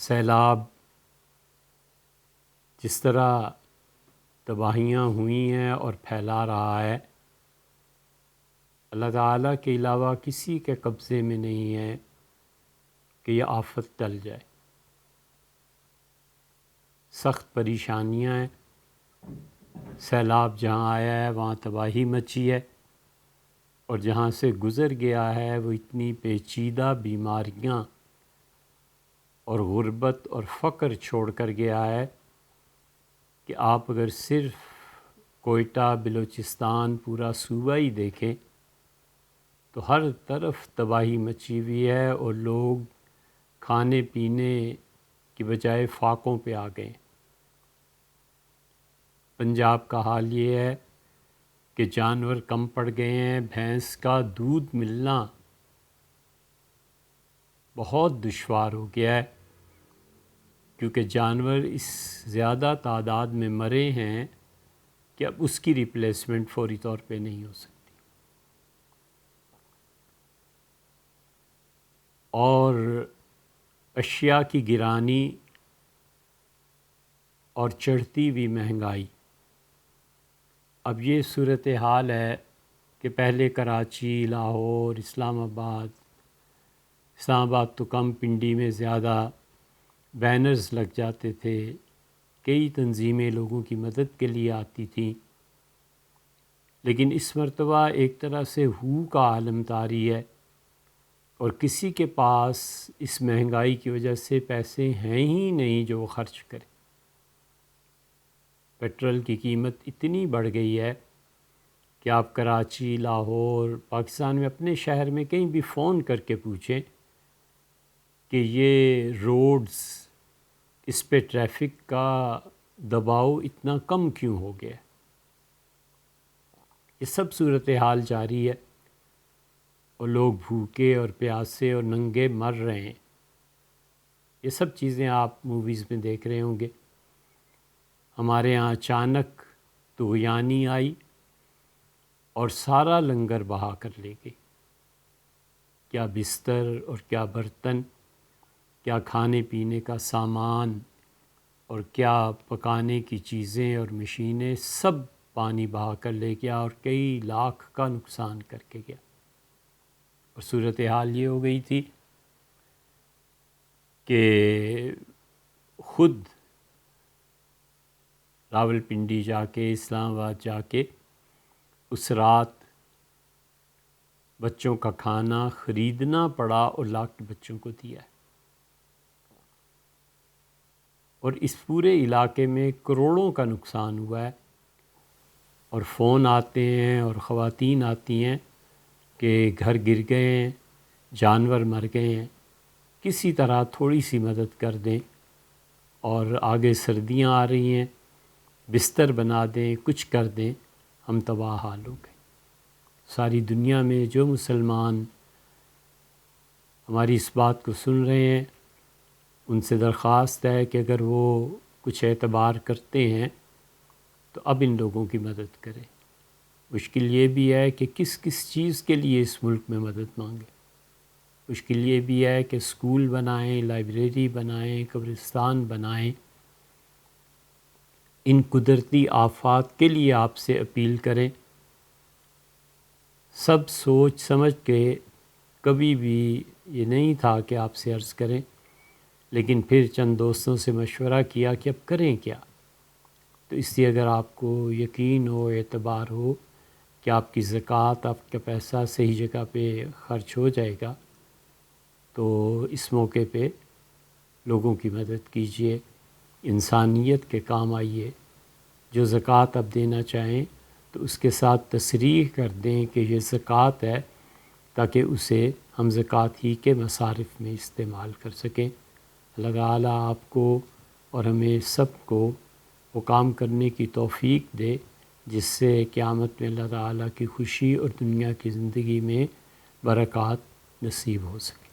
سیلاب جس طرح تباہیاں ہوئی ہیں اور پھیلا رہا ہے، اللہ تعالیٰ کے علاوہ کسی کے قبضے میں نہیں ہے کہ یہ آفت ٹل جائے۔ سخت پریشانیاں ہیں، سیلاب جہاں آیا ہے وہاں تباہی مچی ہے، اور جہاں سے گزر گیا ہے وہ اتنی پیچیدہ بیماریاں اور غربت اور فقر چھوڑ کر گیا ہے کہ آپ اگر صرف کوئٹہ، بلوچستان، پورا صوبہ ہی دیکھیں تو ہر طرف تباہی مچی ہوئی ہے، اور لوگ کھانے پینے کی بجائے فاقوں پہ آ گئے۔ پنجاب کا حال یہ ہے کہ جانور کم پڑ گئے ہیں، بھینس کا دودھ ملنا بہت دشوار ہو گیا ہے، کیونکہ جانور اس زیادہ تعداد میں مرے ہیں کہ اب اس کی ریپلیسمنٹ فوری طور پہ نہیں ہو سکتی۔ اور اشیاء کی گرانی اور چڑھتی ہوئی مہنگائی، اب یہ صورتحال ہے کہ پہلے کراچی، لاہور، اسلام آباد تو کم، پنڈی میں زیادہ بینرز لگ جاتے تھے، کئی تنظیمیں لوگوں کی مدد کے لیے آتی تھیں، لیکن اس مرتبہ ایک طرح سے ہو کا عالم طاری ہے، اور کسی کے پاس اس مہنگائی کی وجہ سے پیسے ہیں ہی نہیں جو وہ خرچ کرے۔ پیٹرول کی قیمت اتنی بڑھ گئی ہے کہ آپ کراچی، لاہور، پاکستان میں اپنے شہر میں کہیں بھی فون کر کے پوچھیں کہ یہ روڈز، اس پہ ٹریفک کا دباؤ اتنا کم کیوں ہو گیا؟ یہ سب صورتحال جاری ہے، اور لوگ بھوکے اور پیاسے اور ننگے مر رہے ہیں۔ یہ سب چیزیں آپ موویز میں دیکھ رہے ہوں گے۔ ہمارے ہاں اچانک طغیانی آئی اور سارا لنگر بہا کر لے گئی۔ کیا بستر اور کیا برتن، کیا کھانے پینے کا سامان اور کیا پکانے کی چیزیں اور مشینیں، سب پانی بہا کر لے گیا اور کئی لاکھ کا نقصان کر کے گیا۔ اور صورتحال یہ ہو گئی تھی کہ خود راولپنڈی جا کے، اسلام آباد جا کے اس رات بچوں کا کھانا خریدنا پڑا اور لا کے بچوں کو دیا ہے۔ اور اس پورے علاقے میں کروڑوں کا نقصان ہوا ہے، اور فون آتے ہیں اور خواتین آتی ہیں کہ گھر گر گئے ہیں، جانور مر گئے ہیں، کسی طرح تھوڑی سی مدد کر دیں، اور آگے سردیاں آ رہی ہیں، بستر بنا دیں، کچھ کر دیں، ہم تباہ حال ہو گئے۔ ساری دنیا میں جو مسلمان ہماری اس بات کو سن رہے ہیں، ان سے درخواست ہے کہ اگر وہ کچھ اعتبار کرتے ہیں تو اب ان لوگوں کی مدد کریں۔ مشکل یہ بھی ہے کہ کس کس چیز کے لیے اس ملک میں مدد مانگیں۔ مشکل یہ بھی ہے کہ اسکول بنائیں، لائبریری بنائیں، قبرستان بنائیں۔ ان قدرتی آفات کے لیے آپ سے اپیل کریں، سب سوچ سمجھ کے، کبھی بھی یہ نہیں تھا کہ آپ سے عرض کریں، لیکن پھر چند دوستوں سے مشورہ کیا کہ اب کریں کیا۔ تو اس لیے اگر آپ کو یقین ہو، اعتبار ہو کہ آپ کی زکوٰۃ، آپ کا پیسہ صحیح جگہ پہ خرچ ہو جائے گا، تو اس موقع پہ لوگوں کی مدد کیجیے، انسانیت کے کام آئیے۔ جو زکوٰۃ آپ دینا چاہیں تو اس کے ساتھ تصریح کر دیں کہ یہ زکوٰۃ ہے، تاکہ اسے ہم زکوٰۃ ہی کے مصارف میں استعمال کر سکیں۔ اللہ تعالیٰ آپ کو اور ہمیں سب کو وہ کام کرنے کی توفیق دے جس سے قیامت میں اللہ تعالیٰ کی خوشی اور دنیا کی زندگی میں برکات نصیب ہو سکے۔